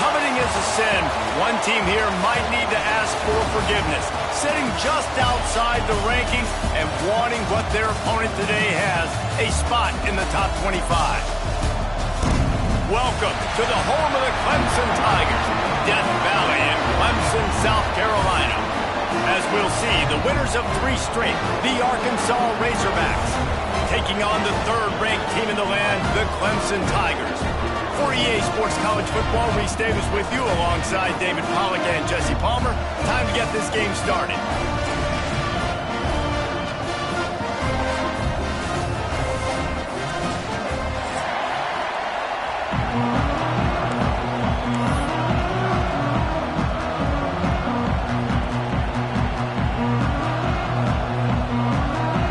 coveting is a sin. One team here might need to ask for forgiveness, sitting just outside the rankings and wanting what their opponent today has, a spot in the top 25. Welcome to the home of the Clemson Tigers, Death Valley in Clemson, South Carolina. As we'll see, the winners of 3 straight, the Arkansas Razorbacks, taking on the third-ranked team in the land, the Clemson Tigers. For EA Sports College Football, Reese Davis with you alongside David Pollack and Jesse Palmer. Time to get this game started.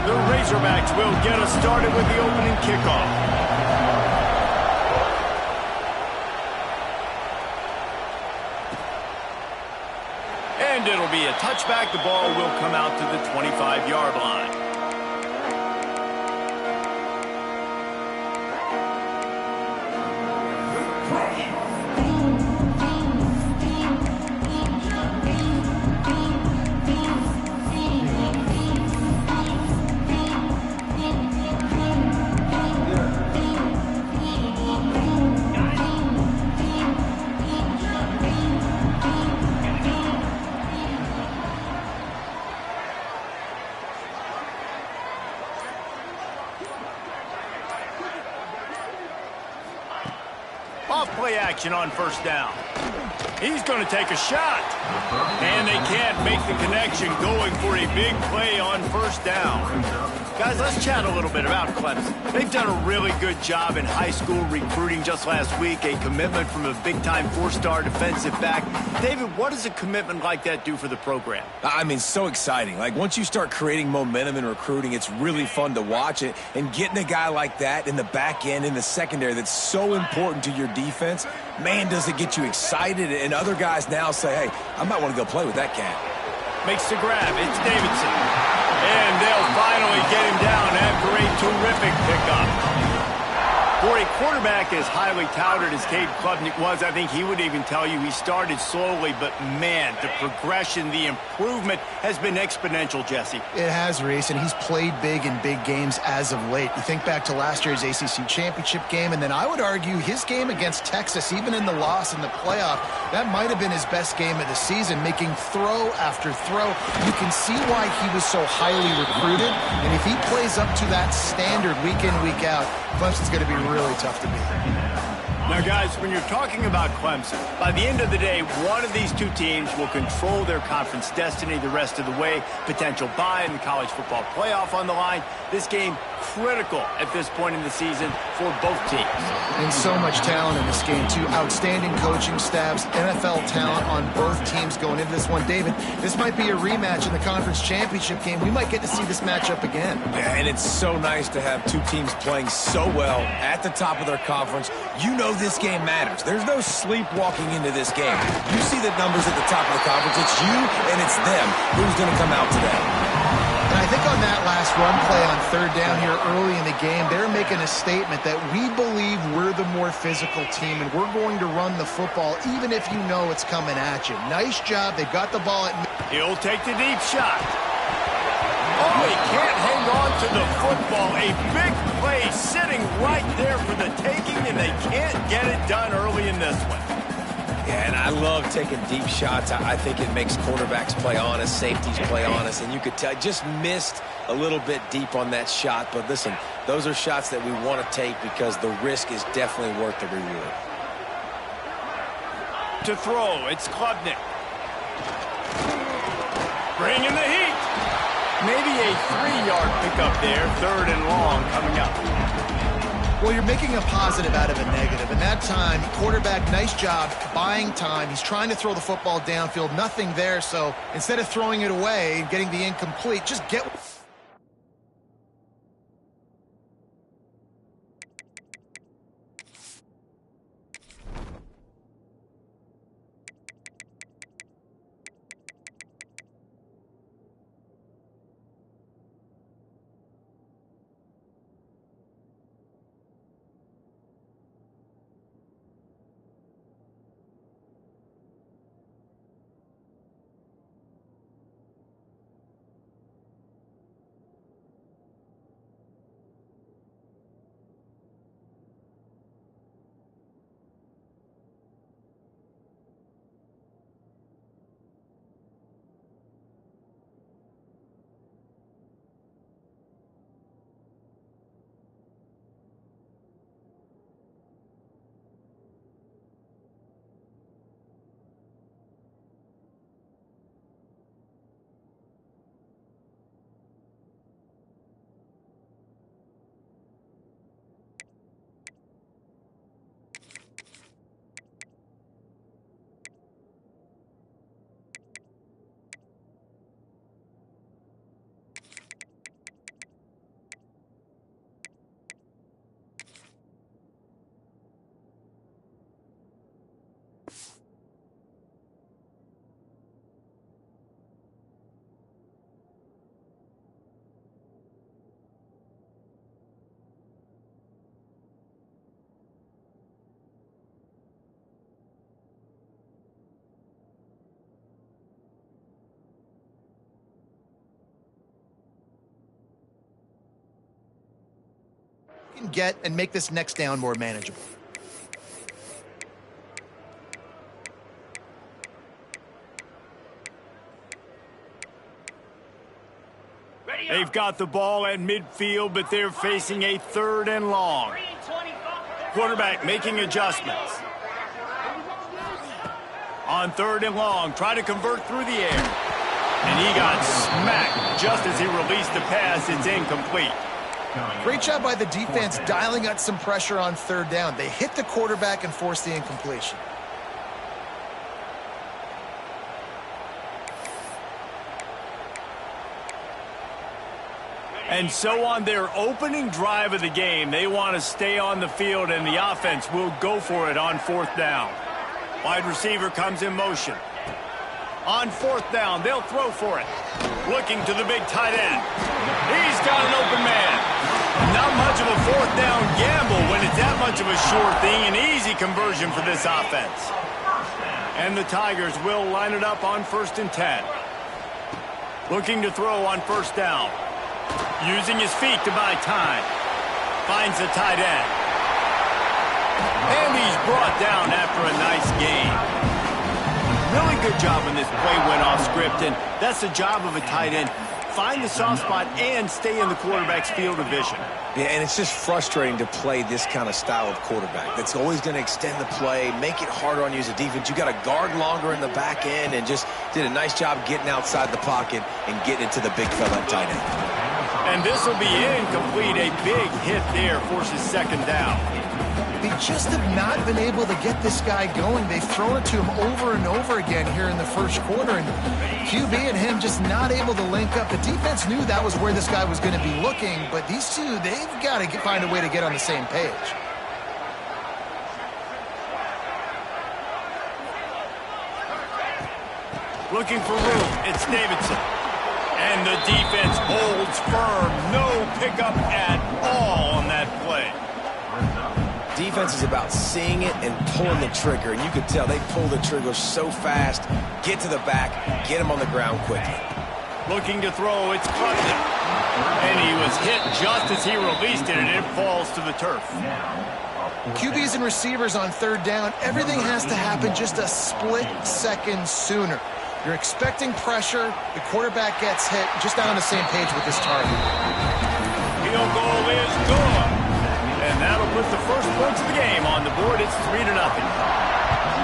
The Razorbacks will get us started with the opening kickoff. And it'll be a touchback. The ball will come out to the 25-yard line. Off-play action on first down. He's going to take a shot. And they can't make the connection, going for a big play on first down. Guys, let's chat a little bit about Clemson. They've done a really good job in high school recruiting just last week, a commitment from a big-time 4-star defensive back. David, what does a commitment like that do for the program? I mean, so exciting. Like, once you start creating momentum in recruiting, it's really fun to watch it. And getting a guy like that in the back end, in the secondary, that's so important to your defense, man, does it get you excited. And other guys now say, hey, I might want to go play with that cat. Makes the grab. It's Davidson. And they'll finally get him down after a terrific pickup. For a quarterback as highly touted as Cade Klubnik was, I think he would even tell you he started slowly, but man, the progression, the improvement has been exponential, Jesse. It has, Reese, and he's played big in big games as of late. You think back to last year's ACC championship game, and then I would argue his game against Texas, even in the loss in the playoff, that might have been his best game of the season, making throw after throw. You can see why he was so highly recruited, and if he plays up to that standard week in, week out, Clemson's going to be really tough to beat. Now, guys, when you're talking about Clemson, by the end of the day, one of these two teams will control their conference destiny the rest of the way. Potential bye in the college football playoff on the line. This game critical at this point in the season for both teams. And so much talent in this game, too. Outstanding coaching staffs, NFL talent on both teams going into this one. David, this might be a rematch in the conference championship game. We might get to see this matchup again. Yeah, and it's so nice to have two teams playing so well at the top of their conference. You know this game matters. There's no sleepwalking into this game. You see the numbers at the top of the conference. It's you and it's them. Who's going to come out today? And I think on that last run play on third down here early in the game, they're making a statement that we believe we're the more physical team and we're going to run the football even if you know it's coming at you. Nice job. They've got the ball at... He'll take the deep shot. Oh, he can't hang on to the football. A big play sitting right there for the taking, and they can't get it done early in this one. Yeah, and I love taking deep shots. I think it makes quarterbacks play honest, safeties play honest, and you could tell just missed a little bit deep on that shot. But listen, those are shots that we want to take because the risk is definitely worth the reward. To throw, it's Klubnik. Bringing the heat. Maybe a 3-yard pickup there, third and long coming up. Well, you're making a positive out of a negative. And that time, quarterback, nice job buying time. He's trying to throw the football downfield. Nothing there. So instead of throwing it away and getting the incomplete, just get... can get and make this next down more manageable. They've got the ball at midfield, but they're facing a 3rd and long. Quarterback making adjustments. On 3rd and long, try to convert through the air. And he got smacked just as he released the pass. It's incomplete. Great job by the defense dialing up some pressure on 3rd down. They hit the quarterback and forced the incompletion. And so on their opening drive of the game, they want to stay on the field, and the offense will go for it on 4th down. Wide receiver comes in motion. On 4th down, they'll throw for it. Looking to the big tight end. He's got an open man. Not much of a 4th down gamble when it's that much of a sure thing. An easy conversion for this offense. And the Tigers will line it up on 1st and 10. Looking to throw on 1st down. Using his feet to buy time. Finds the tight end. And he's brought down after a nice gain. Really good job when this play went off script, and that's the job of a tight end. Find the soft spot and stay in the quarterback's field of vision. Yeah, and it's just frustrating to play this kind of style of quarterback. That's always going to extend the play, make it harder on you as a defense. You got to guard longer in the back end, and just did a nice job getting outside the pocket and getting it to the big fella at tight end. And this will be incomplete. A big hit there forces 2nd down. They just have not been able to get this guy going. They've thrown it to him over and over again here in the 1st quarter, and QB and him just not able to link up. The defense knew that was where this guy was going to be looking, but these two, they've got to find a way to get on the same page. Looking for room. It's Davidson. And the defense holds firm. No pickup at all on that play. Defense is about seeing it and pulling the trigger, and you can tell they pull the trigger so fast, get to the back, get him on the ground quickly. Looking to throw, it's Clemson. And he was hit just as he released it, and it falls to the turf. QBs and receivers on 3rd down, everything has to happen just a split second sooner. You're expecting pressure, the quarterback gets hit, just not on the same page with this target. Field goal is good. And that'll put the first points of the game on the board. It's 3-0.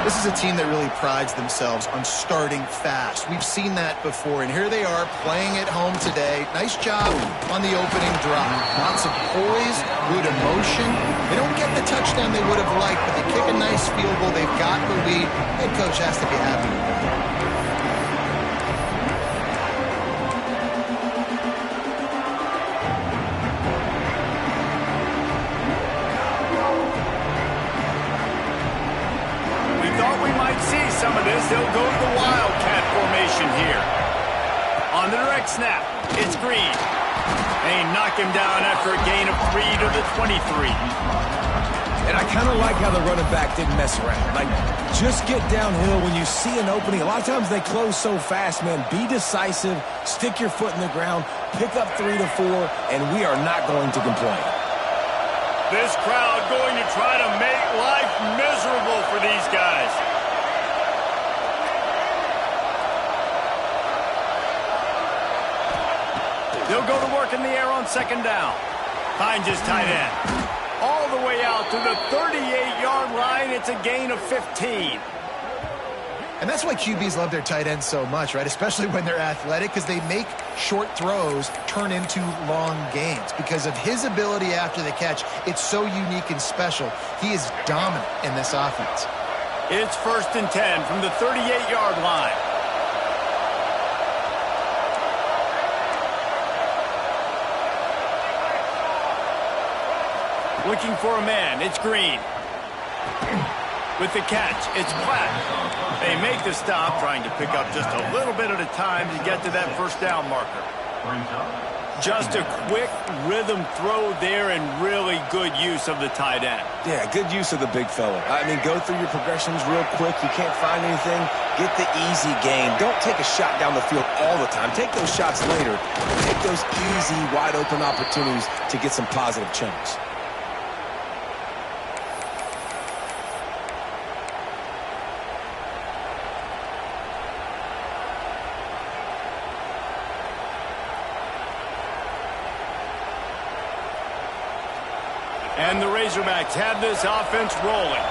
This is a team that really prides themselves on starting fast. We've seen that before, and here they are playing at home today. Nice job on the opening drive. Lots of poise, good emotion. They don't get the touchdown they would have liked, but they kick a nice field goal. They've got the lead. Head coach has to be happy with that. Some of this, they'll go to the Wildcat formation here. On the direct snap, it's Green. They knock him down after a gain of 3 to the 23. And I kind of like how the running back didn't mess around. Like, just get downhill when you see an opening. A lot of times they close so fast, man. Be decisive, stick your foot in the ground, pick up 3 to 4, and we are not going to complain. This crowd going to try to make life miserable for these guys. They'll go to work in the air on 2nd down. Finds his tight end. All the way out to the 38-yard line. It's a gain of 15. And that's why QBs love their tight ends so much, right? Especially when they're athletic, because they make short throws turn into long gains. Because of his ability after the catch, it's so unique and special. He is dominant in this offense. It's 1st and 10 from the 38-yard line. Looking for a man, it's Green. With the catch, it's Platt. They make the stop, trying to pick up just a little bit at a time to get to that 1st down marker. Just a quick rhythm throw there and really good use of the tight end. Yeah, good use of the big fella. I mean, go through your progressions real quick. You can't find anything, get the easy gain. Don't take a shot down the field all the time. Take those shots later. Take those easy, wide-open opportunities to get some positive chunks. And the Razorbacks have this offense rolling.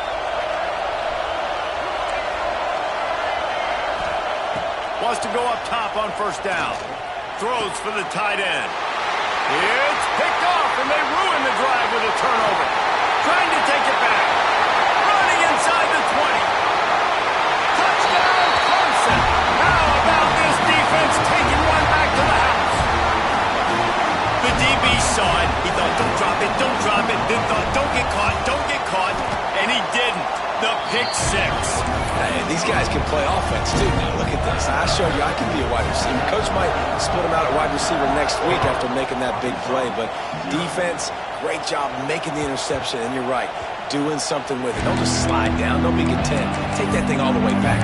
Wants to go up top on first down. Throws for the tight end. It's picked off, and they ruin the drive with a turnover. Trying to take it back. Running inside the 20. Touchdown, Clemson. How about this defense taking one back to the house? The DB saw it. He thought, don't drop it, don't drop it. Then thought, don't get caught, don't get caught. And he didn't. The pick six. Hey, these guys can play offense, too. Now, look at this. I showed you I can be a wide receiver. Coach might split him out at wide receiver next week after making that big play. But defense, great job making the interception. And you're right, doing something with it. Don't just slide down. Don't be content. Take that thing all the way back.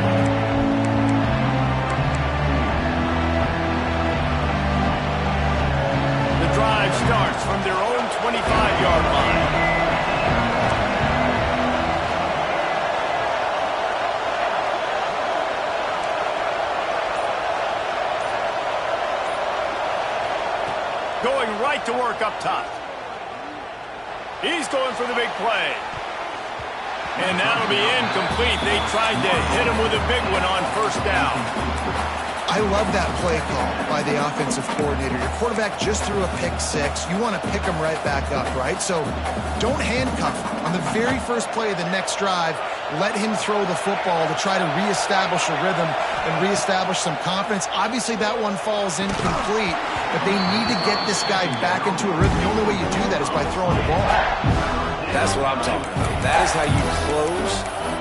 The drive starts from their own 25-yard line. Going right to work up top. He's going for the big play. And that'll be incomplete. They tried to hit him with a big one on first down. I love that play call by the offensive coordinator. Your quarterback just threw a pick six. You want to pick him right back up, right? So don't handcuff him. On the very first play of the next drive, let him throw the football to try to reestablish a rhythm and reestablish some confidence. Obviously, that one falls incomplete, but they need to get this guy back into a rhythm. The only way you do that is by throwing the ball. That's what I'm talking about. That is how you close.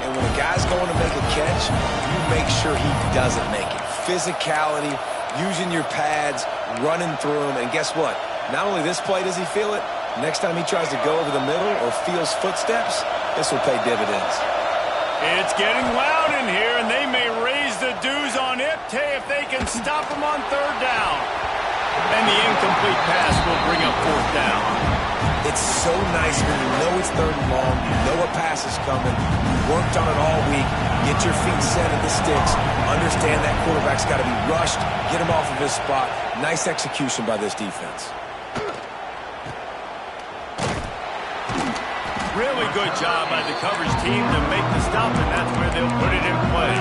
And when a guy's going to make a catch, you make sure he doesn't make it. Physicality, using your pads, running through them. And guess what? Not only this play does he feel it, next time he tries to go over the middle or feels footsteps, this will pay dividends. It's getting loud in here, and they may raise the dues on it if they can stop him on third down. And the incomplete pass will bring up fourth down. It's so nice when you know it's third and long, you know a pass is coming, you worked on it all week, get your feet set at the sticks, understand that quarterback's got to be rushed, get him off of his spot. Nice execution by this defense. Really good job by the coverage team to make the stop, and that's where they'll put it in play.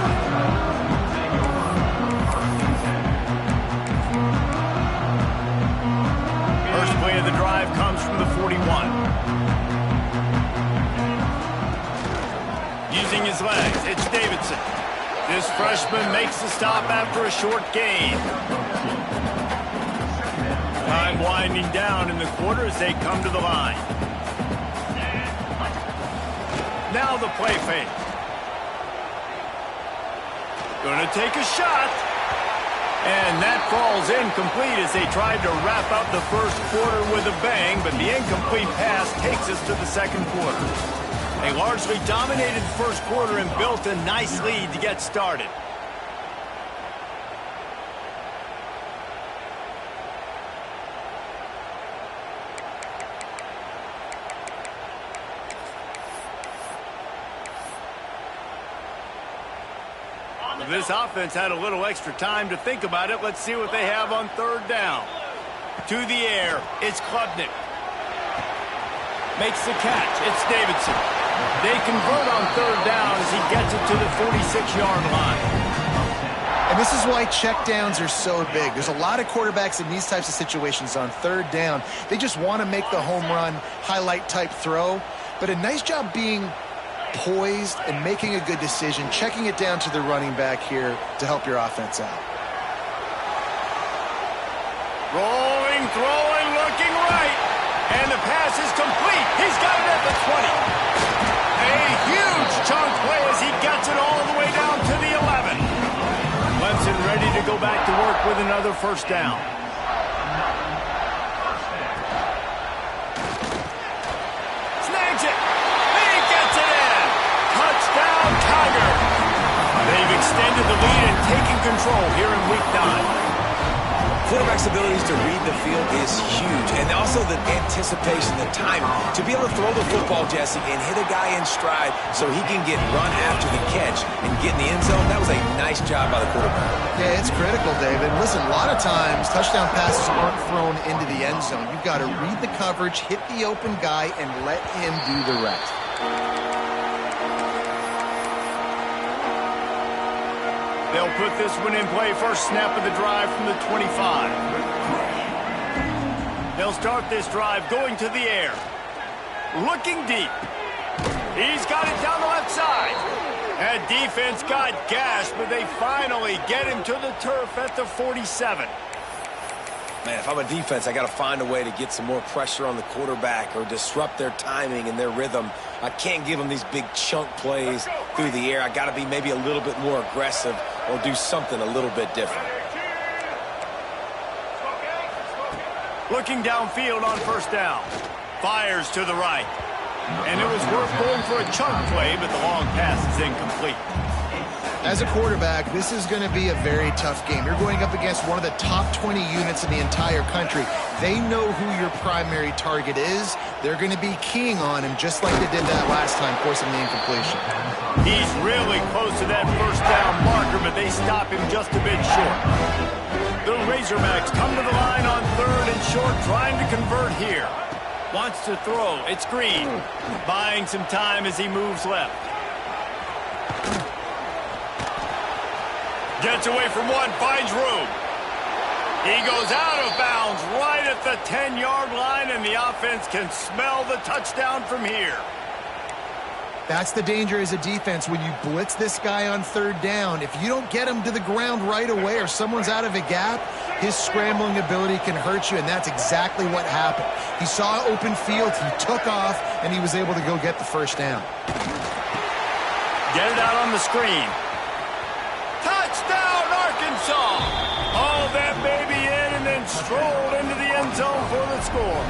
First play of the drive comes from the 41. Using his legs, it's Davidson. This freshman makes the stop after a short gain. Time winding down in the quarter as they come to the line. Now the play fake. Gonna take a shot. And that falls incomplete as they tried to wrap up the first quarter with a bang, but the incomplete pass takes us to the second quarter. They largely dominated the first quarter and built a nice lead to get started. This offense had a little extra time to think about it. Let's see what they have on third down. To the air, it's Klubnik. Makes the catch, it's Davidson. They convert on third down as he gets it to the 46-yard line. And this is why checkdowns are so big. There's a lot of quarterbacks in these types of situations on third down. They just want to make the home run, highlight type throw. But a nice job being poised and making a good decision, checking it down to the running back here to help your offense out. Rolling, throwing, looking right. And the pass is complete. He's got it at the 20. A huge chunk play as he gets it all the way down to the 11. Clemson ready to go back to work with another first down. Snags it. He gets it in. Touchdown, Tiger. They've extended the lead and taken control here in week 9. quarterback's abilities to read the field is huge. And also the anticipation, the timing. To be able to throw the football, Jesse, and hit a guy in stride so he can get run after the catch and get in the end zone, that was a nice job by the quarterback. Yeah, it's critical, David. Listen, a lot of times touchdown passes aren't thrown into the end zone. You've got to read the coverage, hit the open guy, and let him do the rest. They'll put this one in play. First snap of the drive from the 25. They'll start this drive going to the air. Looking deep. He's got it down the left side. That defense got gashed, but they finally get him to the turf at the 47. Man, if I'm a defense, I got to find a way to get some more pressure on the quarterback or disrupt their timing and their rhythm. I can't give them these big chunk plays through the air. I got to be maybe a little bit more aggressive or do something a little bit different. Looking downfield on first down. Fires to the right. And it was worth going for a chunk play, but the long pass is incomplete. As a quarterback, this is going to be a very tough game. You're going up against one of the top 20 units in the entire country. They know who your primary target is. They're going to be keying on him just like they did that last time, forcing the incompletion. He's really close to that first down marker, but they stop him just a bit short. The Razorbacks come to the line on third and short, trying to convert here. Wants to throw. It's Green. Buying some time as he moves left. Gets away from one, finds room. He goes out of bounds right at the 10-yard line, and the offense can smell the touchdown from here. That's the danger as a defense when you blitz this guy on third down. If you don't get him to the ground right away or someone's out of a gap, his scrambling ability can hurt you, and that's exactly what happened. He saw open field, he took off, and he was able to go get the first down. Get it out on the screen. Touchdown, Arkansas! Hauled that baby in and then strolled into the end zone for the score.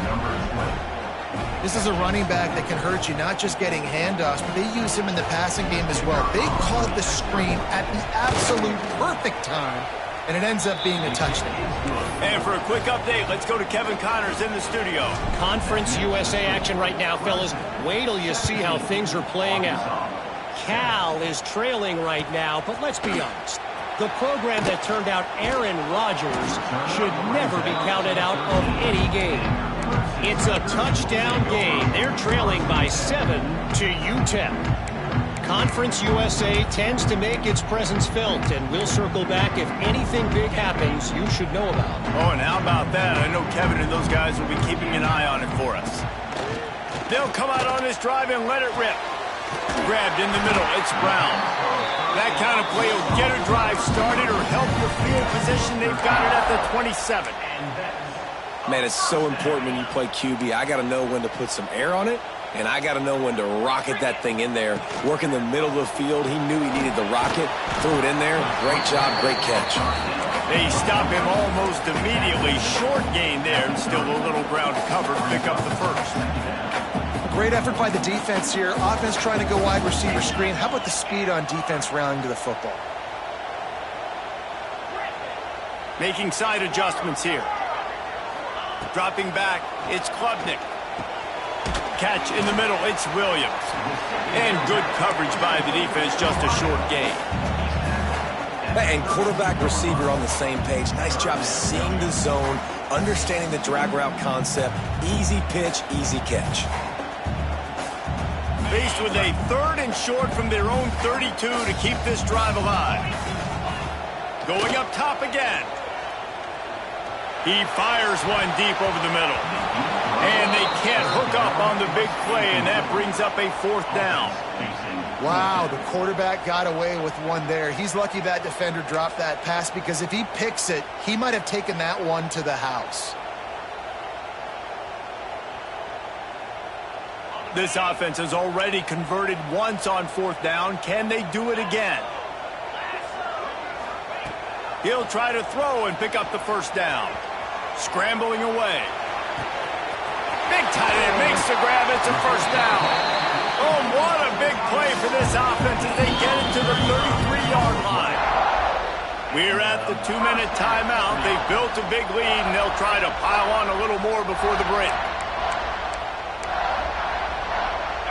This is a running back that can hurt you, not just getting handoffs, but they use him in the passing game as well. They called the screen at the absolute perfect time, and it ends up being a touchdown. And for a quick update, let's go to Kevin Connors in the studio. Conference USA action right now, fellas. Wait till you see how things are playing out. Cal is trailing right now, but let's be honest. The program that turned out Aaron Rodgers should never be counted out of any game. It's a touchdown game. They're trailing by 7 to UTEP. Conference USA tends to make its presence felt, and we'll circle back if anything big happens you should know about. Oh, and how about that? I know Kevin and those guys will be keeping an eye on it for us. They'll come out on this drive and let it rip. Grabbed in the middle, it's Brown. That kind of play will get a drive started or help the field position. They've got it at the 27. Man, it's so important when you play QB. I got to know when to put some air on it, and I got to know when to rocket that thing in there. Work in the middle of the field. He knew he needed the rocket. Threw it in there. Great job, great catch. They stop him almost immediately. Short gain there, and still a little ground to cover to pick up the first. Great effort by the defense here. Offense trying to go wide receiver screen. How about the speed on defense rallying to the football? Making side adjustments here. Dropping back, it's Klubnik. Catch in the middle, it's Williams. And good coverage by the defense, just a short gain. And quarterback receiver on the same page. Nice job seeing the zone, understanding the drag route concept. Easy pitch, easy catch. Faced with a third and short from their own 32 to keep this drive alive. Going up top again. He fires one deep over the middle. And they can't hook up on the big play, and that brings up a fourth down. Wow, the quarterback got away with one there. He's lucky that defender dropped that pass, because if he picks it, he might have taken that one to the house. This offense has already converted once on fourth down. Can they do it again? He'll try to throw and pick up the first down. Scrambling away. Big tight end makes the grab. It's a first down. Oh, what a big play for this offense as they get it to the 33-yard line. We're at the 2-minute timeout. They've built a big lead, and they'll try to pile on a little more before the break.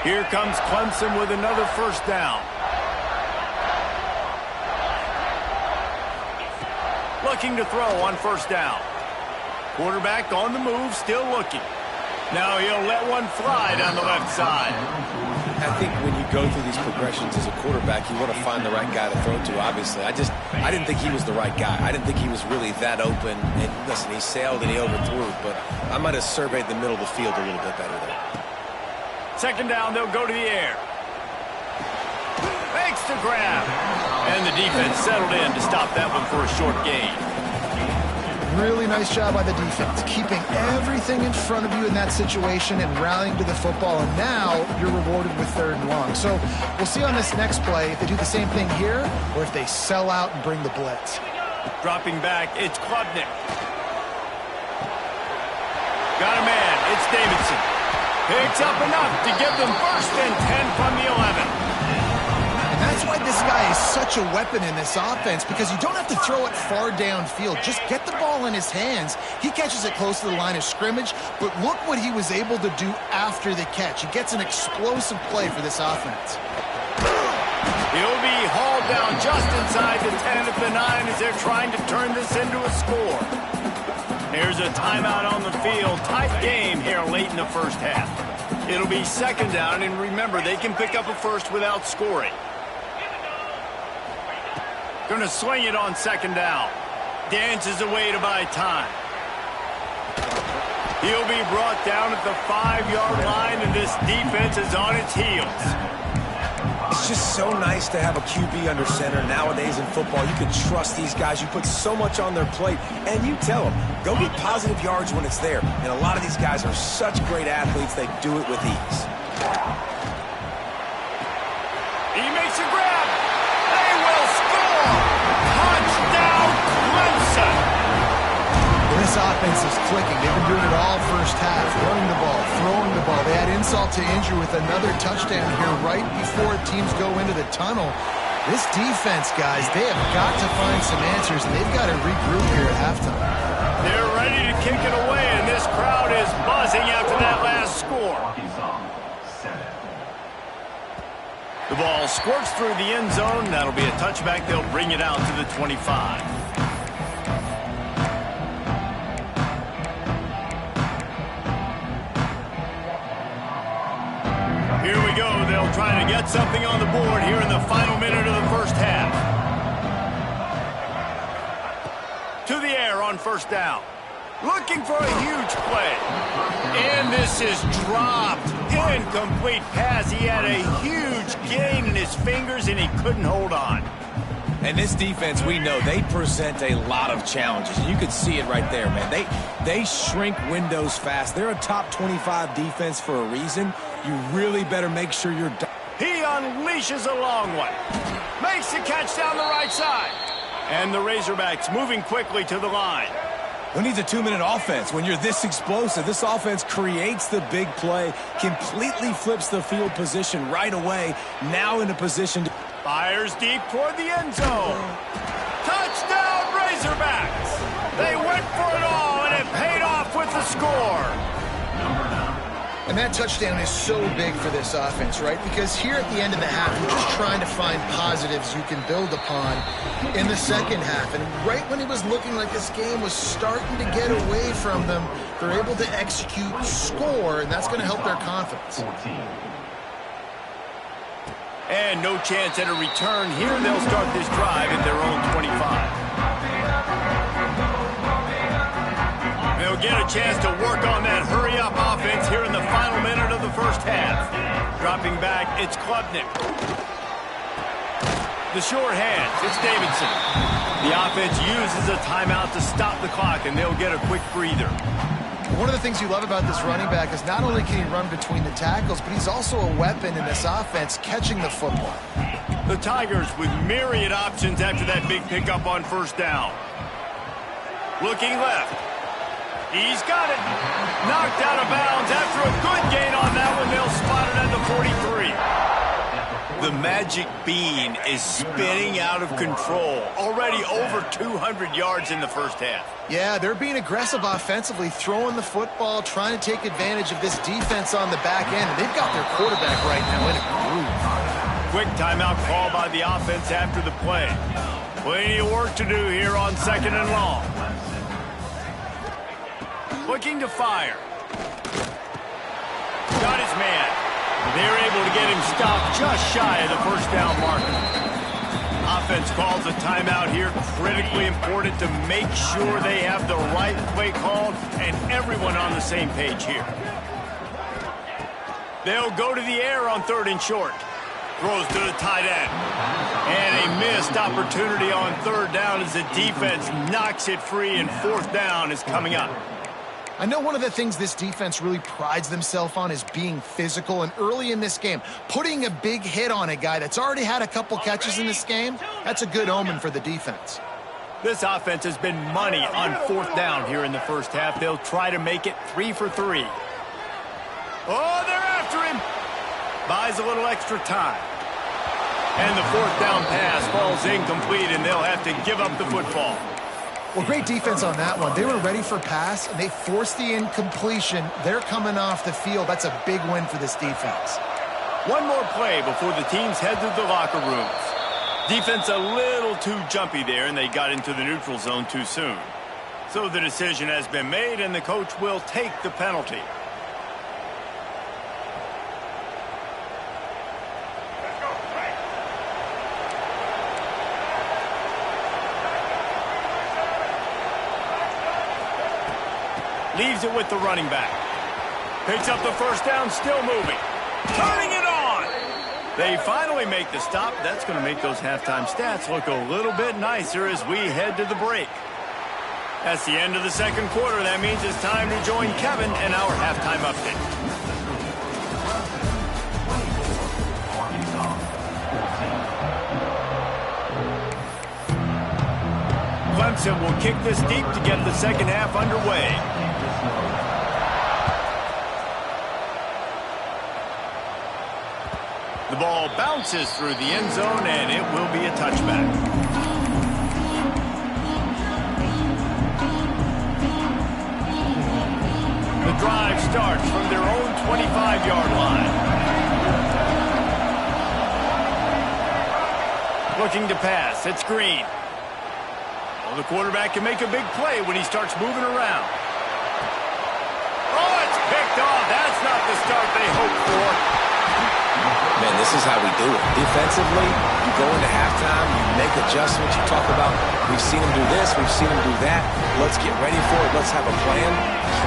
Here comes Clemson with another first down. Looking to throw on first down. Quarterback on the move, still looking. Now he'll let one fly down the left side. I think when you go through these progressions as a quarterback, you want to find the right guy to throw to, obviously. I didn't think he was the right guy. I didn't think he was really that open. And listen, he sailed and he overthrew it, but I might have surveyed the middle of the field a little bit better there. Second down, they'll go to the air. Makes the grab. And the defense settled in to stop that one for a short gain. Really nice job by the defense, keeping everything in front of you in that situation and rallying to the football, and now you're rewarded with 3rd and long. So we'll see on this next play if they do the same thing here or if they sell out and bring the blitz. Dropping back, it's Klubnik. Got a man, it's Davidson. Picks up enough to give them 1st and 10 from the 11. That's why this guy is such a weapon in this offense, because you don't have to throw it far downfield. Just get the ball in his hands. He catches it close to the line of scrimmage, but look what he was able to do after the catch. He gets an explosive play for this offense. He'll be hauled down just inside the 10 of the 9 as they're trying to turn this into a score. Here's a timeout on the field. Tight game here late in the first half. It'll be 2nd down, and remember, they can pick up a first without scoring. Going to swing it on 2nd down. Dances away to buy time. He'll be brought down at the 5-yard line, and this defense is on its heels. It's just so nice to have a QB under center. Nowadays in football, you can trust these guys. You put so much on their plate, and you tell them, go get positive yards when it's there. And a lot of these guys are such great athletes, they do it with ease. He makes a grab. They will score. Touchdown, Clemson. This offense is clicking. They've been doing it all first half, running the ball, throwing the ball. They had insult to injury with another touchdown here right before teams go into the tunnel. This defense, guys, they have got to find some answers, and they've got to regroup here at halftime. They're ready to kick it away, and this crowd is buzzing after that last score. The ball squirts through the end zone. That'll be a touchback. They'll bring it out to the 25. Here we go. They'll try to get something on the board here in the final minute of the first half. To the air on 1st down. Looking for a huge play. And this is dropped. Incomplete pass. He had a huge gain in his fingers, and he couldn't hold on. And this defense, we know, they present a lot of challenges. And you can see it right there, man. They shrink windows fast. They're a top 25 defense for a reason. You really better make sure you're... He unleashes a long one. Makes the catch down the right side. And the Razorbacks moving quickly to the line. Who needs a 2-minute offense when you're this explosive? This offense creates the big play, completely flips the field position right away, now in a position to... Fires deep toward the end zone. Touchdown, Razorbacks! They went for it all, and it paid off with the score. And that touchdown is so big for this offense, right? Because here at the end of the half, you're just trying to find positives you can build upon in the second half. And right when it was looking like this game was starting to get away from them, they're able to execute, score, and that's going to help their confidence. And no chance at a return here. They'll start this drive at their own 25. They'll get a chance to work on that hurry-up offense here in the final minute of the first half. Dropping back, it's Klubnik. The short hands, it's Davidson. The offense uses a timeout to stop the clock, and they'll get a quick breather. One of the things you love about this running back is not only can he run between the tackles, but he's also a weapon in this offense catching the football. The Tigers with myriad options after that big pickup on 1st down. Looking left. He's got it. Knocked out of bounds after a good gain on that one. They'll spot it at the 43. The magic bean is spinning out of control. Already over 200 yards in the first half. Yeah, they're being aggressive offensively, throwing the football, trying to take advantage of this defense on the back end. And they've got their quarterback right now in a groove. Quick timeout call by the offense after the play. Plenty of work to do here on 2nd and long. Looking to fire. Got his man. They're able to get him stopped just shy of the first down marker. Offense calls a timeout here. Critically important to make sure they have the right play called and everyone on the same page here. They'll go to the air on 3rd and short. Throws to the tight end. And a missed opportunity on 3rd down as the defense knocks it free, and 4th down is coming up. I know one of the things this defense really prides themselves on is being physical, and early in this game, putting a big hit on a guy that's already had a couple catches in this game, that's a good omen for the defense. This offense has been money on 4th down here in the first half. They'll try to make it 3 for 3. Oh, they're after him. Buys a little extra time. And the 4th down pass falls incomplete, and they'll have to give up the football. Well, great defense on that one. They were ready for pass, and they forced the incompletion. They're coming off the field. That's a big win for this defense. One more play before the teams head to the locker rooms. Defense a little too jumpy there, and they got into the neutral zone too soon. So the decision has been made, and the coach will take the penalty. Leaves it with the running back. Picks up the first down, still moving. Turning it on! They finally make the stop. That's going to make those halftime stats look a little bit nicer as we head to the break. That's the end of the second quarter. That means it's time to join Kevin and our halftime update. Clemson will kick this deep to get the second half underway. The ball bounces through the end zone, and it will be a touchback. The drive starts from their own 25-yard line. Looking to pass. It's Green. Well, the quarterback can make a big play when he starts moving around. Oh, it's picked off. That's not the start they hoped for. Man, this is how we do it. Defensively, you go into halftime, you make adjustments, you talk about, we've seen them do this, we've seen them do that. Let's get ready for it. Let's have a plan.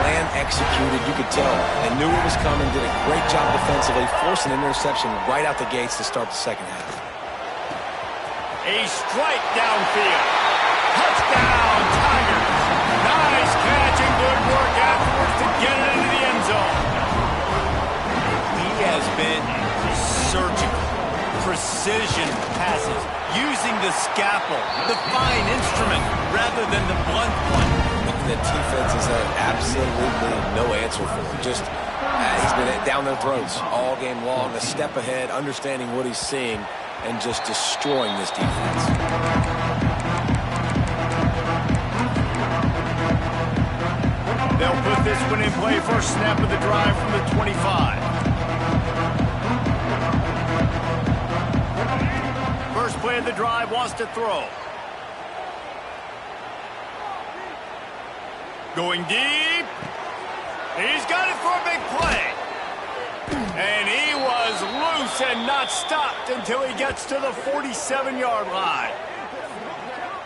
Plan executed. You could tell they knew it was coming, did a great job defensively, forced an interception right out the gates to start the second half. A strike downfield. Touchdown, Tigers. Nice catch and good work afterwards to get it into the end zone. He has been surgical, precision passes, using the scalpel, the fine instrument, rather than the blunt one. The defense has had absolutely no answer for him. Just, he's been down their throats all game long, a step ahead, understanding what he's seeing, and just destroying this defense. They'll put this one in play. First snap of the drive from the 25. First play of the drive, wants to throw. Going deep. He's got it for a big play. And he was loose and not stopped until he gets to the 47-yard line.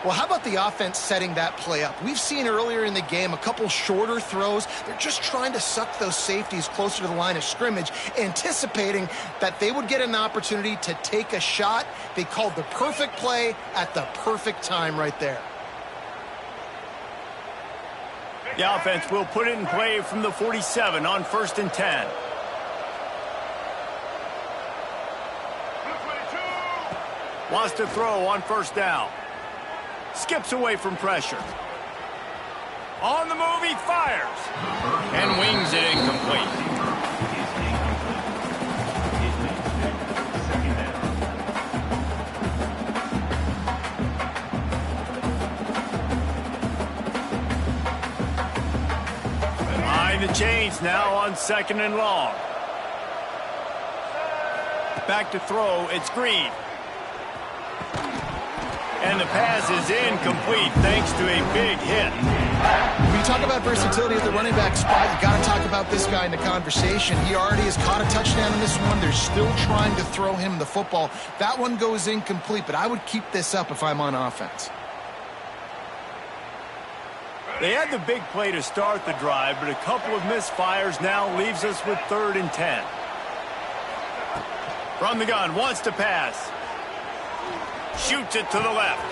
Well, how about the offense setting that play up? We've seen earlier in the game a couple shorter throws. They're just trying to suck those safeties closer to the line of scrimmage, anticipating that they would get an opportunity to take a shot. They called the perfect play at the perfect time right there. The offense will put it in play from the 47 on 1st and 10. Wants to throw on 1st down. Skips away from pressure. On the move, he fires. And wings it incomplete. change now on 2nd and long. Back to throw, it's Green. And the pass is incomplete thanks to a big hit. When you talk about versatility at the running back spot, you got to talk about this guy in the conversation. He already has caught a touchdown in this one. They're still trying to throw him the football. That one goes incomplete, but I would keep this up if I'm on offense. They had the big play to start the drive, but a couple of misfires now leaves us with 3rd and 10. From the gun, wants to pass. Shoots it to the left.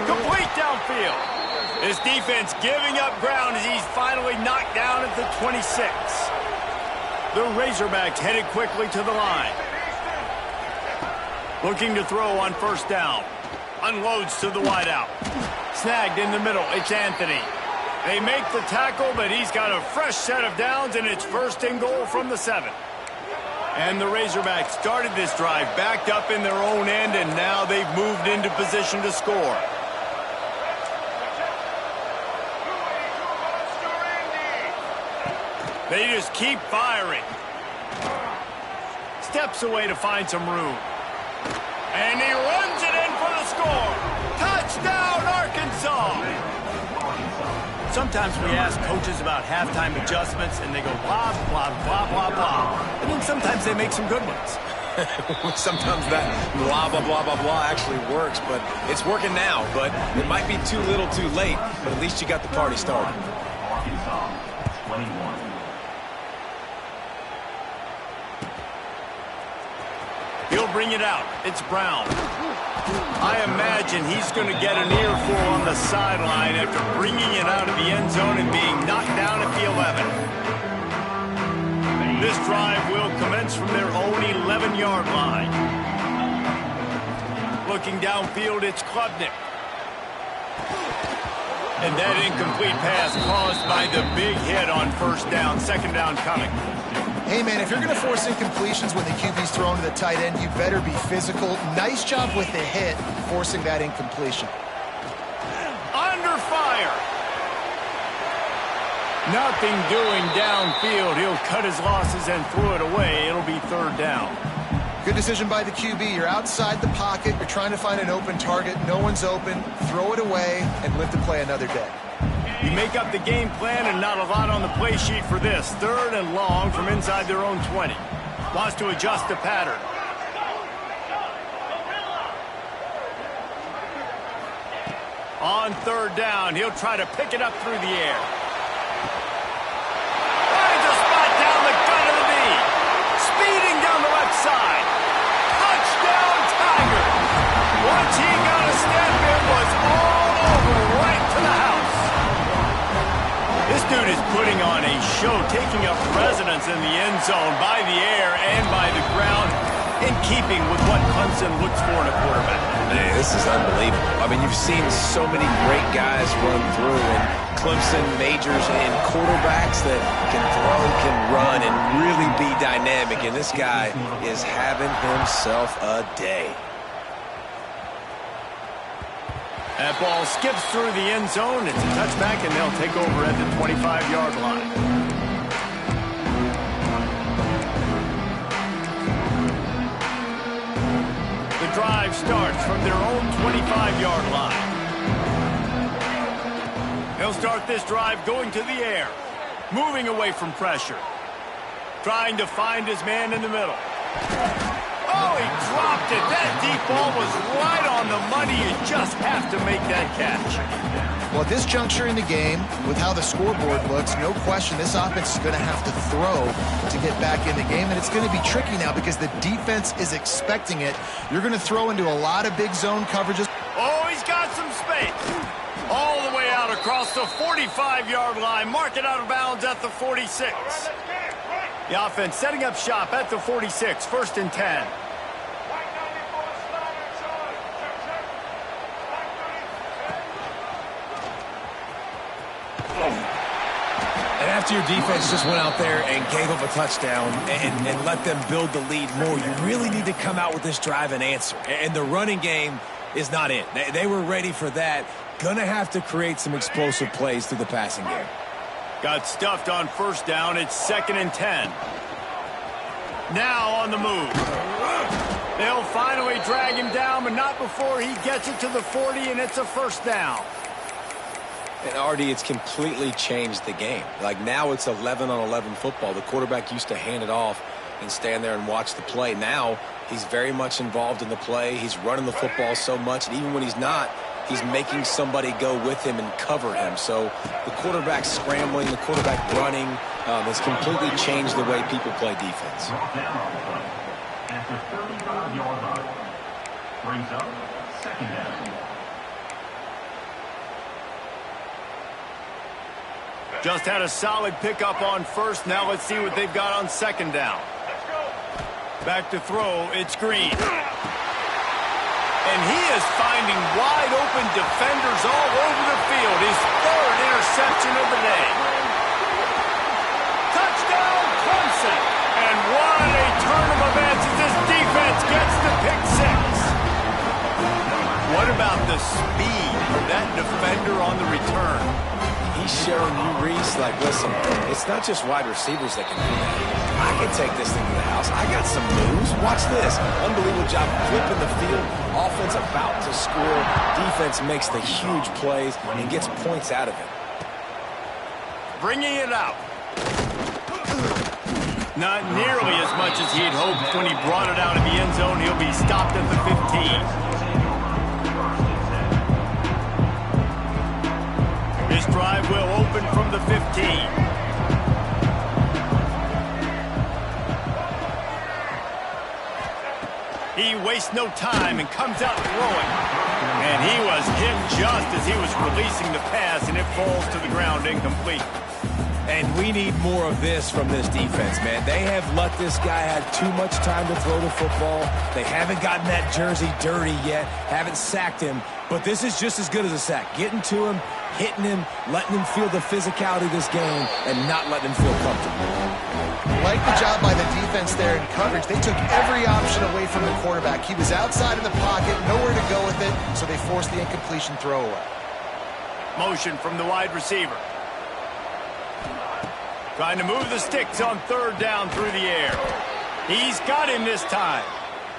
Complete downfield. This defense giving up ground as he's finally knocked down at the 26. The Razorbacks headed quickly to the line. Looking to throw on 1st down. Unloads to the wideout. Snagged in the middle. It's Anthony. They make the tackle, but he's got a fresh set of downs, and it's 1st and goal from the 7. And the Razorbacks started this drive backed up in their own end, and now they've moved into position to score. They just keep firing. Steps away to find some room. And he runs it in for the score. Touchdown, Arkansas! Sometimes we ask coaches about halftime adjustments, and they go blah, blah, blah, blah, blah. And then sometimes they make some good ones. Sometimes that blah, blah, blah, blah, blah actually works, but it's working now. But it might be too little too late, but at least you got the party started. He'll bring it out. It's Brown. I imagine he's going to get an earful on the sideline after bringing it out of the end zone and being knocked down at the 11. This drive will commence from their own 11-yard line. Looking downfield, it's Klubnik. And that incomplete pass caused by the big hit on 1st down. 2nd down coming. Hey, man, if you're going to force incompletions when the QB's thrown to the tight end, you better be physical. Nice job with the hit, forcing that incompletion. Under fire. Nothing doing downfield. He'll cut his losses and throw it away. It'll be 3rd down. Good decision by the QB. You're outside the pocket. You're trying to find an open target. No one's open. Throw it away and live to play another day. You make up the game plan and not a lot on the play sheet for this. 3rd and long from inside their own 20. Wants to adjust the pattern. On 3rd down, he'll try to pick it up through the air. Finds a spot down the gut of the knee. Speeding down the left side. Touchdown, Tigers. Once he got a step, it was all over right to the house. This dude is putting on a show, taking up residence in the end zone by the air and by the ground, in keeping with what Clemson looks for in a quarterback. Man, this is unbelievable. I mean, you've seen so many great guys run through, and Clemson majors in quarterbacks that can throw, can run, and really be dynamic, and this guy is having himself a day. That ball skips through the end zone. It's a touchback, and they'll take over at the 25-yard line. The drive starts from their own 25-yard line. He'll start this drive going to the air, moving away from pressure, trying to find his man in the middle. Oh, he dropped it. That deep ball was right on the money. You just have to make that catch. Well, at this juncture in the game, with how the scoreboard looks, no question this offense is going to have to throw to get back in the game, and it's going to be tricky now because the defense is expecting it. You're going to throw into a lot of big zone coverages. Oh, he's got some space. All the way out across the 45-yard line. Mark it out of bounds at the 46. The offense setting up shop at the 46, 1st and 10. And after your defense just went out there and gave up a touchdown and let them build the lead more, you really need to come out with this drive and answer. And the running game is not it. They were ready for that. Gonna have to create some explosive plays through the passing game. Got stuffed on first down. It's 2nd and 10. Now on the move. They'll finally drag him down, but not before he gets it to the 40, and it's a first down. And, Artie, it's completely changed the game. Like, now it's 11-on-11 football. The quarterback used to hand it off and stand there and watch the play. Now he's very much involved in the play. He's running the football so much, and even when he's not, he's making somebody go with him and cover him. So the quarterback scrambling, the quarterback running has completely changed the way people play defense. After 35-yard line, brings up 2nd down. Just had a solid pickup on first. Now let's see what they've got on 2nd down. Back to throw. It's Green. And he is finding wide open defenders all over the field. His 3rd interception of the day. Touchdown, Clemson. And what a turn of events as this defense gets the pick 6. What about the speed of that defender on the return? He's showing you, Reese, like, listen, it's not just wide receivers that can do that. I can take this thing to the house. I got some moves. Watch this. Unbelievable job flipping the field. Offense about to score. Defense makes the huge plays and gets points out of it. Bringing it out. Not nearly as much as he had hoped when he brought it out of the end zone. He'll be stopped at the 15. This drive will open from the 15. He wastes no time and comes out throwing. And he was hit just as he was releasing the pass, and it falls to the ground incomplete. And we need more of this from this defense, man. They have let this guy have too much time to throw the football. They haven't gotten that jersey dirty yet, haven't sacked him. But this is just as good as a sack. Getting to him, hitting him, letting him feel the physicality of this game, and not letting him feel comfortable. Like the job by the defense there in coverage. They took every option away from the quarterback. He was outside of the pocket, nowhere to go with it, so they forced the incompletion throw away. Motion from the wide receiver. Trying to move the sticks on 3rd down through the air. He's got him this time.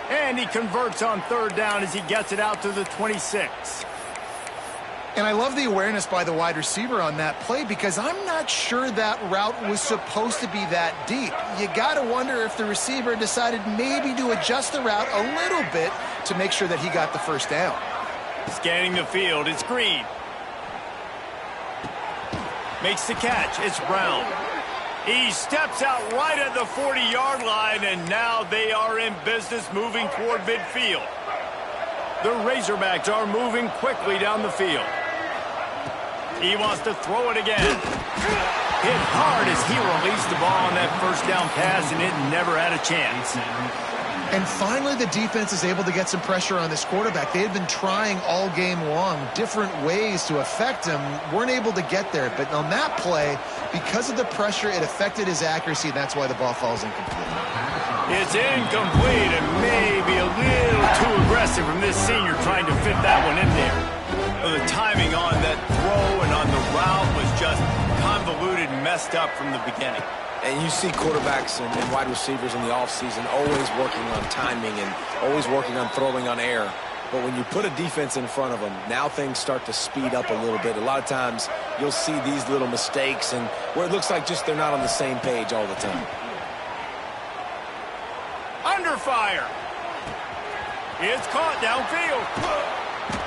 And he converts on 3rd down as he gets it out to the 26. And I love the awareness by the wide receiver on that play because I'm not sure that route was supposed to be that deep. You got to wonder if the receiver decided maybe to adjust the route a little bit to make sure that he got the first down. Scanning the field, it's Green. Makes the catch, it's Brown. He steps out right at the 40-yard line, and now they are in business moving toward midfield. The Razorbacks are moving quickly down the field. He wants to throw it again. Hit hard as he released the ball on that first down pass, and it never had a chance. And finally, the defense is able to get some pressure on this quarterback. They had been trying all game long different ways to affect him, weren't able to get there. But on that play, because of the pressure, it affected his accuracy, and that's why the ball falls incomplete. It's incomplete and maybe a little too aggressive from this senior trying to fit that one in there. The timing on that throw and on the route was just convoluted and messed up from the beginning. And you see quarterbacks and wide receivers in the offseason always working on timing and always working on throwing on air. But when you put a defense in front of them, now things start to speed up a little bit. A lot of times you'll see these little mistakes and where it looks like just they're not on the same page all the time. Under fire. It's caught downfield.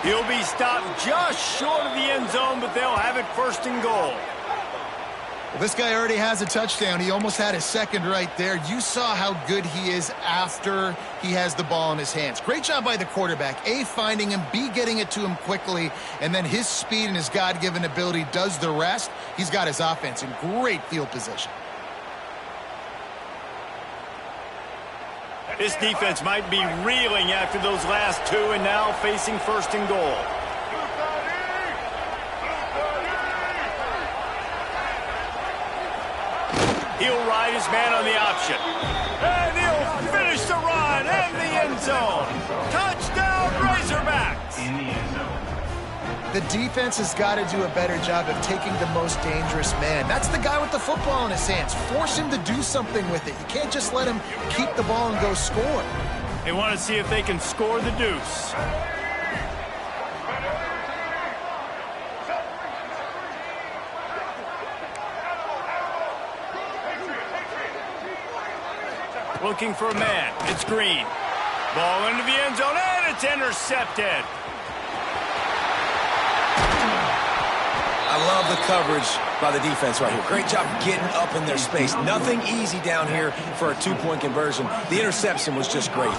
He'll be stopped just short of the end zone, but they'll have it 1st and goal. Well, this guy already has a touchdown. He almost had his second right there. You saw how good he is after he has the ball in his hands. Great job by the quarterback. A, finding him, B, getting it to him quickly, and then his speed and his God-given ability does the rest. He's got his offense in great field position. This defense might be reeling after those last two and now facing 1st and goal. He'll ride his man on the option. And he'll finish the run in the end zone. Touchdown, Razorbacks. In the end zone. The defense has got to do a better job of taking the most dangerous man. That's the guy with the football in his hands. Force him to do something with it. You can't just let him keep the ball and go score. They want to see if they can score the deuce. Looking for a man. It's Green. Ball into the end zone, and it's intercepted. I love the coverage by the defense right here. Great job getting up in their space. Nothing easy down here for a two-point conversion. The interception was just gravy.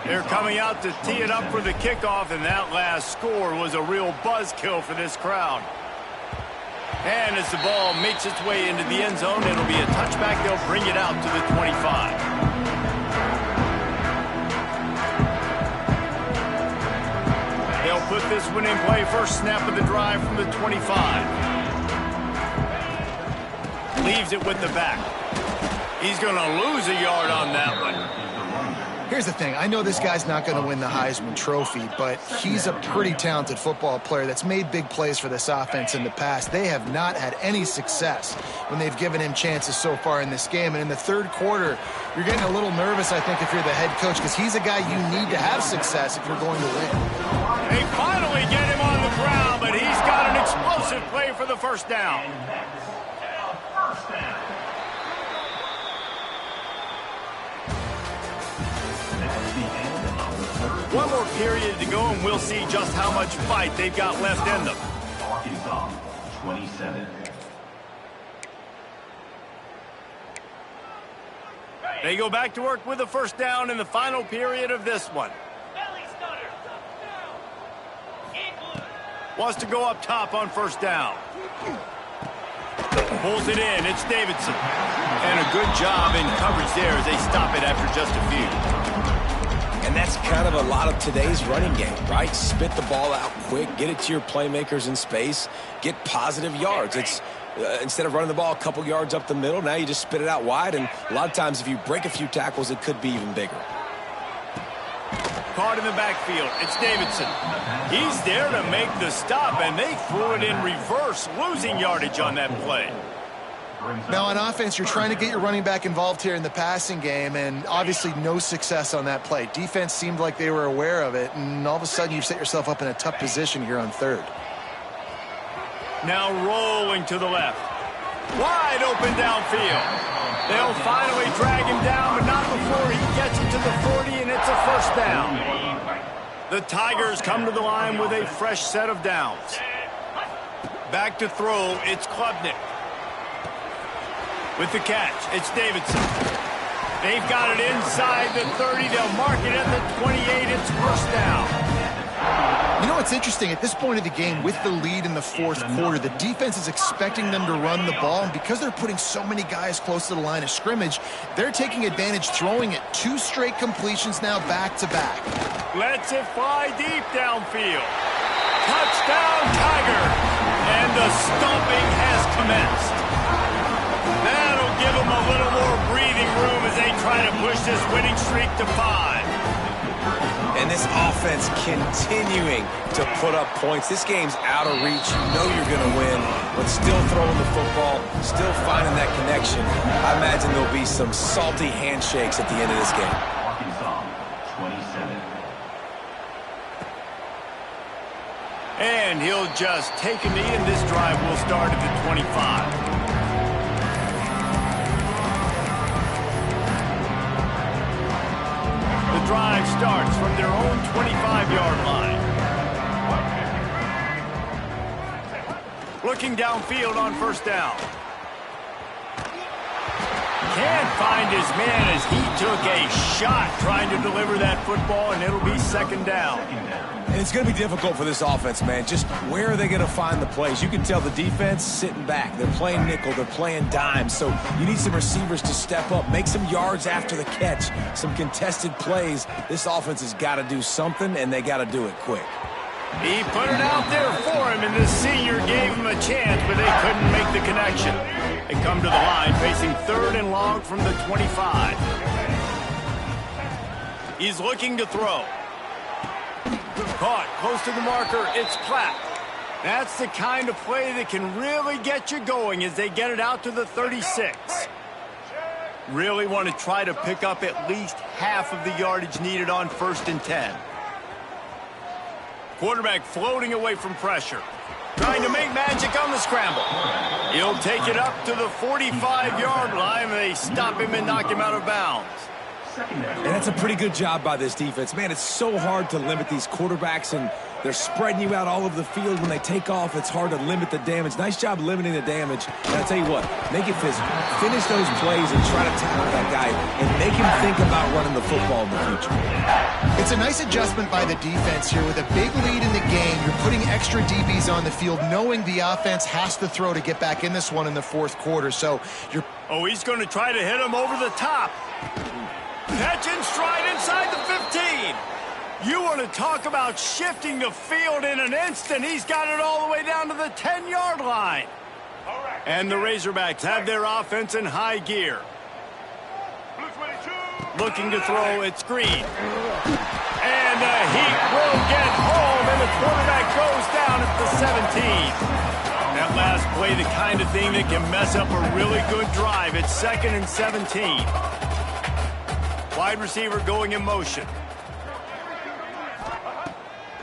They're coming out to tee it up for the kickoff, and that last score was a real buzzkill for this crowd. And as the ball makes its way into the end zone, it'll be a touchback. They'll bring it out to the 25. They'll put this one in play. First snap of the drive from the 25. Leaves it with the back. He's going to lose a yard on that one. Here's the thing. I know this guy's not going to win the Heisman Trophy, but he's a pretty talented football player that's made big plays for this offense in the past. They have not had any success when they've given him chances so far in this game. And in the third quarter, you're getting a little nervous, I think, if you're the head coach, because he's a guy you need to have success if you're going to win. They finally get him on the ground, but he's got an explosive play for the first down. One more period to go, and we'll see just how much fight they've got left in them. Arkansas, 27. They go back to work with a first down in the final period of this one. Wants to go up top on first down. Pulls it in. It's Davidson. And a good job in coverage there as they stop it after just a few. And that's kind of a lot of today's running game, right? Spit the ball out quick, get it to your playmakers in space, get positive yards. It's instead of running the ball a couple yards up the middle, now you just spit it out wide, and a lot of times if you break a few tackles, it could be even bigger. Caught in the backfield. It's Davidson. He's there to make the stop, and they threw it in reverse, losing yardage on that play. Now on offense, you're trying to get your running back involved here in the passing game, and obviously no success on that play. Defense seemed like they were aware of it, and all of a sudden you've set yourself up in a tough position here on third. Now rolling to the left. Wide open downfield. They'll finally drag him down, but not before he gets it to the 40, and it's a first down. The Tigers come to the line with a fresh set of downs. Back to throw, it's Klubnik. With the catch, it's Davidson. They've got it inside the 30. They'll mark it at the 28. It's first down. You know what's interesting? At this point of the game, with the lead in the fourth quarter, the defense is expecting them to run the ball, and because they're putting so many guys close to the line of scrimmage, they're taking advantage, throwing it 2 straight completions now back-to-back. Lets it fly deep downfield. Touchdown, Tiger! And the stomping has commenced. That'll give them a little more breathing room as they try to push this winning streak to 5. And this offense continuing to put up points. This game's out of reach. You know you're going to win, but still throwing the football, still finding that connection. I imagine there'll be some salty handshakes at the end of this game. Arkansas, 27. And he'll just take a knee, and this drive will start at the 25. The drive starts from their own 25-yard line. Looking downfield on first down. Can't find his man as he took a shot trying to deliver that football, and it'll be second down. And it's going to be difficult for this offense, man. Just where are they going to find the plays? You can tell the defense sitting back. They're playing nickel. They're playing dime. So you need some receivers to step up, make some yards after the catch, some contested plays. This offense has got to do something, and they got to do it quick. He put it out there for him, and the senior gave him a chance, but they couldn't make the connection. They come to the line facing third and long from the 25. He's looking to throw. Caught close to the marker. It's Platt. That's the kind of play that can really get you going as they get it out to the 36. Really want to try to pick up at least half of the yardage needed on 1st and 10. Quarterback floating away from pressure. Trying to make magic on the scramble. He'll take it up to the 45-yard line, and they stop him and knock him out of bounds. And that's a pretty good job by this defense. Man, it's so hard to limit these quarterbacks, and they're spreading you out all over the field. When they take off, it's hard to limit the damage. Nice job limiting the damage. And I'll tell you what, make it physical. Finish those plays and try to tackle that guy and make him think about running the football in the future. It's a nice adjustment by the defense here. With a big lead in the game, you're putting extra DBs on the field, knowing the offense has to throw to get back in this one in the 4th quarter. So you're... Oh, he's going to try to hit him over the top. Catch and stride inside the 15. You want to talk about shifting the field in an instant. He's got it all the way down to the 10-yard line. And the Razorbacks have their offense in high gear. Looking to throw, it's Green. And the heat will get home, and the quarterback goes down at the 17. That last play, the kind of thing that can mess up a really good drive. It's 2nd and 17. Wide receiver going in motion.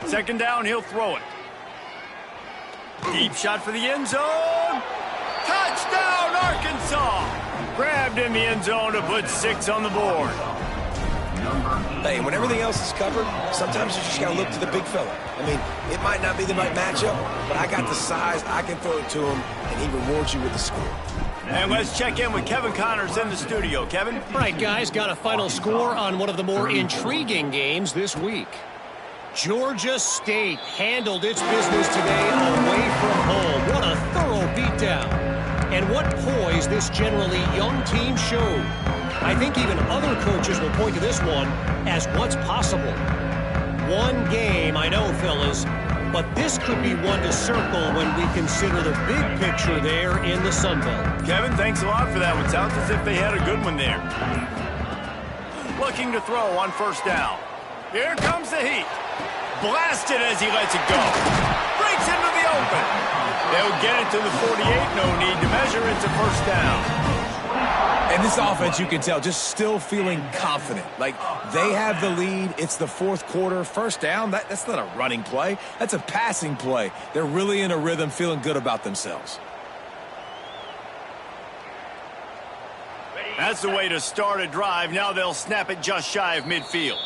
2nd down, he'll throw it. Deep shot for the end zone. Touchdown, Arkansas! Grabbed in the end zone to put 6 on the board. Hey, when everything else is covered, sometimes you just got to look to the big fella. I mean, it might not be the right matchup, but I got the size, I can throw it to him, and he rewards you with the score. And let's check in with Kevin Connors in the studio. Kevin? All right, guys, got a final score on one of the more intriguing games this week. Georgia State handled its business today away from home. What a thorough beatdown. And what poise this generally young team showed. I think even other coaches will point to this one as what's possible. One game, I know, fellas, but this could be one to circle when we consider the big picture there in the Sun Belt. Kevin, thanks a lot for that one. Sounds as if they had a good one there. Looking to throw on 1st down. Here comes the heat. Blasted as he lets it go. Breaks into the open. They'll get it to the 48. No need to measure. It's a 1st down. And this offense, you can tell, just still feeling confident. Like, they have the lead. It's the 4th quarter. 1st down, that's not a running play. That's a passing play. They're really in a rhythm, feeling good about themselves. That's the way to start a drive. Now they'll snap it just shy of midfield.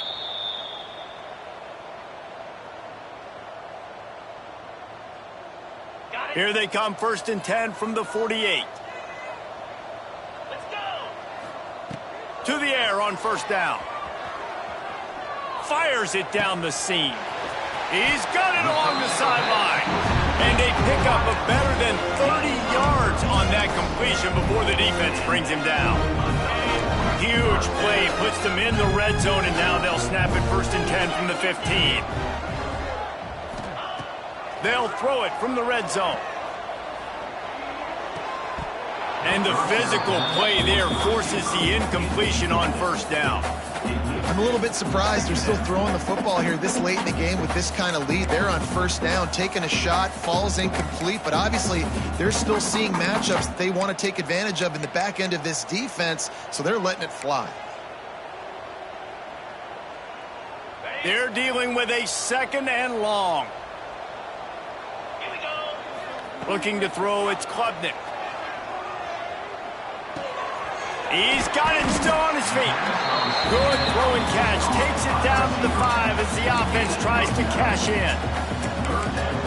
Here they come, 1st and 10 from the 48. Let's go! To the air on 1st down. Fires it down the seam. He's got it along the sideline. And they pick up a better than 30 yards on that completion before the defense brings him down. Huge play, puts them in the red zone, and now they'll snap it 1st and 10 from the 15. They'll throw it from the red zone. And the physical play there forces the incompletion on 1st down. I'm a little bit surprised they're still throwing the football here this late in the game with this kind of lead. They're on 1st down, taking a shot, falls incomplete, but obviously they're still seeing matchups that they want to take advantage of in the back end of this defense, so they're letting it fly. They're dealing with a 2nd and long. Looking to throw, it's Klubnik. He's got it still on his feet. Good throw and catch. Takes it down to the 5 as the offense tries to cash in.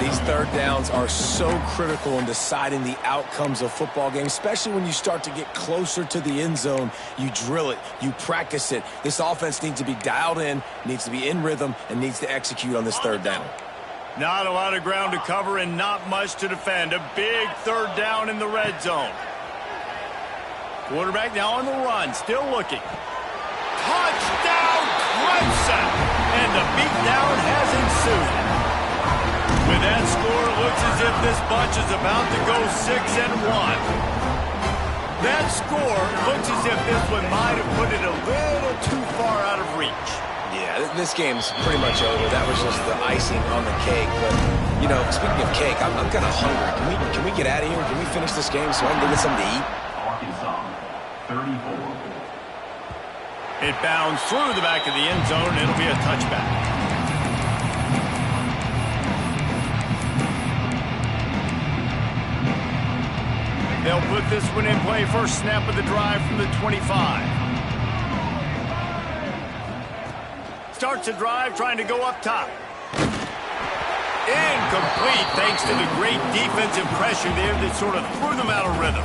These 3rd downs are so critical in deciding the outcomes of football games, especially when you start to get closer to the end zone. You drill it. You practice it. This offense needs to be dialed in, needs to be in rhythm, and needs to execute on this 3rd down. Not a lot of ground to cover and not much to defend. A big 3rd down in the red zone. Quarterback now on the run, still looking. Touchdown, Clemson! And the beatdown has ensued. With that score, it looks as if this bunch is about to go 6-1. That score looks as if this one might have put it a little too far out of reach. Yeah, this game's pretty much over. That was just the icing on the cake, but You know, speaking of cake, I'm kind of hungry. Can we get out of here? Can we finish this game so I can go get something to eat? Arkansas, 34. It bounds through the back of the end zone. It'll be a touchback. They'll put this one in play. First snap of the drive from the 25. Starts a drive trying to go up top. Incomplete thanks to the great defensive pressure there that sort of threw them out of rhythm.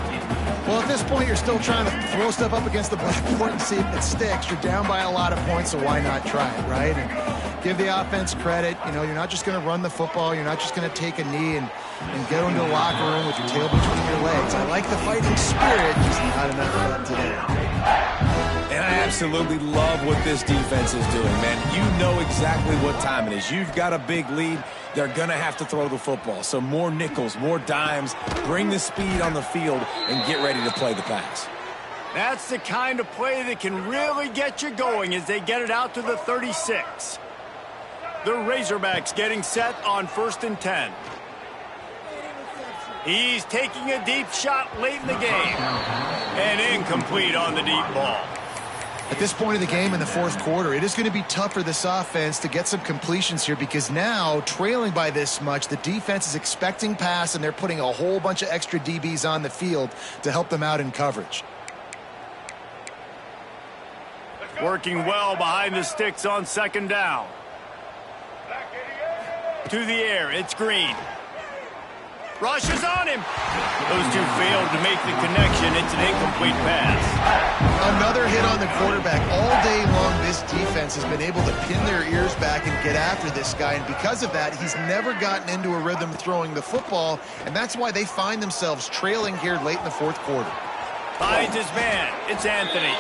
Well, at this point, you're still trying to throw stuff up against the blackboard and see if it sticks. You're down by a lot of points, so why not try it, right? And give the offense credit. You know, you're not just going to run the football. You're not just going to take a knee and go into the locker room with your tail between your legs. I like the fighting spirit, just not enough of that today. And I absolutely love what this defense is doing, man. You know exactly what time it is. You've got a big lead. They're going to have to throw the football. So more nickels, more dimes, bring the speed on the field, and get ready to play the pass. That's the kind of play that can really get you going as they get it out to the 36. The Razorbacks getting set on 1st and 10. He's taking a deep shot late in the game. And incomplete on the deep ball. At this point of the game in the fourth quarter, it is going to be tough for this offense to get some completions here because now, trailing by this much, the defense is expecting pass, and they're putting a whole bunch of extra DBs on the field to help them out in coverage. Working well behind the sticks on 2nd down. To the air, it's Green. Rushes on him. Those two failed to make the connection. It's an incomplete pass. Another hit on the quarterback. All day long, this defense has been able to pin their ears back and get after this guy, and because of that, he's never gotten into a rhythm throwing the football, and that's why they find themselves trailing here late in the fourth quarter. Finds his man. It's Anthony.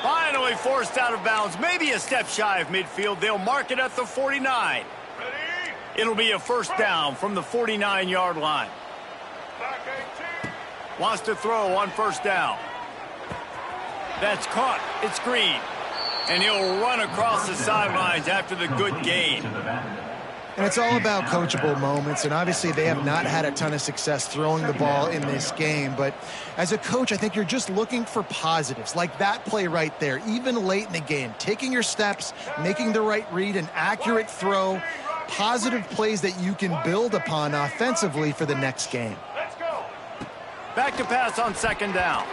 Finally forced out of bounds. Maybe a step shy of midfield. They'll mark it at the 49. It'll be a first down from the 49-yard line. Wants to throw on 1st down. That's caught. It's Green. And he'll run across the sidelines after the good gain. And it's all about coachable moments, and obviously they have not had a ton of success throwing the ball in this game. But as a coach, I think you're just looking for positives, like that play right there, even late in the game. Taking your steps, making the right read, an accurate throw, positive plays that you can build upon offensively for the next game. Back to pass on 2nd down.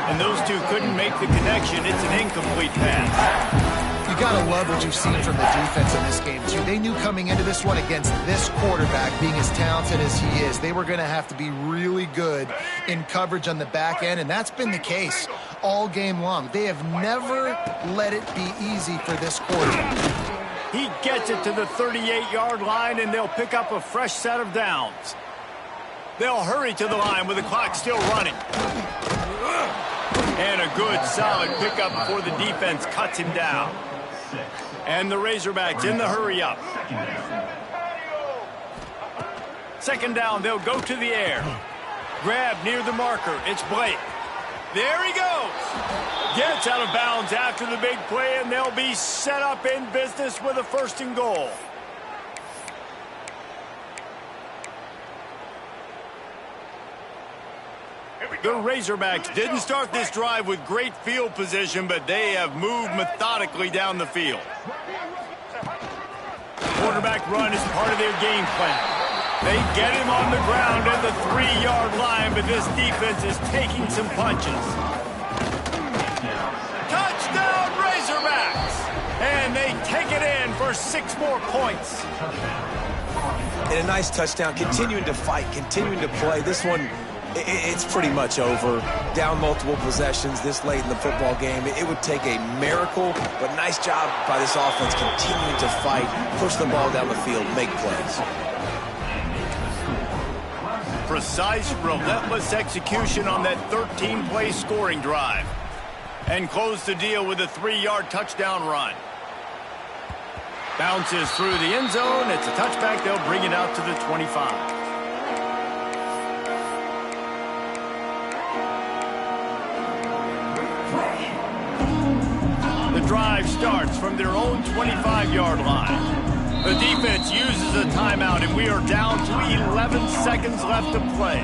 And those two couldn't make the connection. It's an incomplete pass. You got to love what you've seen from the defense in this game, too. They knew coming into this one against this quarterback, being as talented as he is, they were going to have to be really good in coverage on the back end, and that's been the case all game long. They have never let it be easy for this quarterback. He gets it to the 38-yard line, and they'll pick up a fresh set of downs. They'll hurry to the line with the clock still running. And a good, solid pickup before the defense cuts him down. And the Razorbacks in the hurry-up. 2nd down, they'll go to the air. Grab near the marker. It's Blake. There he goes. Gets out of bounds after the big play, and they'll be set up in business with a 1st and goal. The Razorbacks didn't start this drive with great field position, but they have moved methodically down the field. Quarterback run is part of their game plan. They get him on the ground at the 3-yard line, but this defense is taking some punches. Touchdown, Razorbacks! And they take it in for 6 more points. And a nice touchdown, continuing to fight, continuing to play. This one, it's pretty much over. Down multiple possessions this late in the football game. It would take a miracle, but nice job by this offense continuing to fight, push the ball down the field, make plays. Precise, relentless execution on that 13-play scoring drive. And close the deal with a 3-yard touchdown run. Bounces through the end zone. It's a touchback. They'll bring it out to the 25. The drive starts from their own 25-yard line. The defense uses a timeout, and we are down to 11 seconds left to play.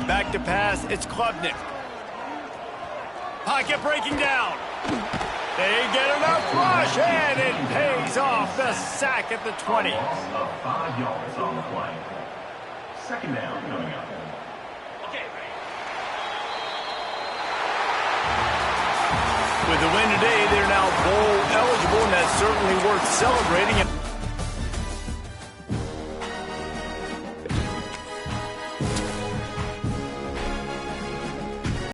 Back to pass, it's Klubnik. Pocket breaking down. They get enough rush, and it pays off. The sack at the 20. Loss of 5 yards on the play. Second down coming up. With the win today, they're now bowl eligible, and that's certainly worth celebrating.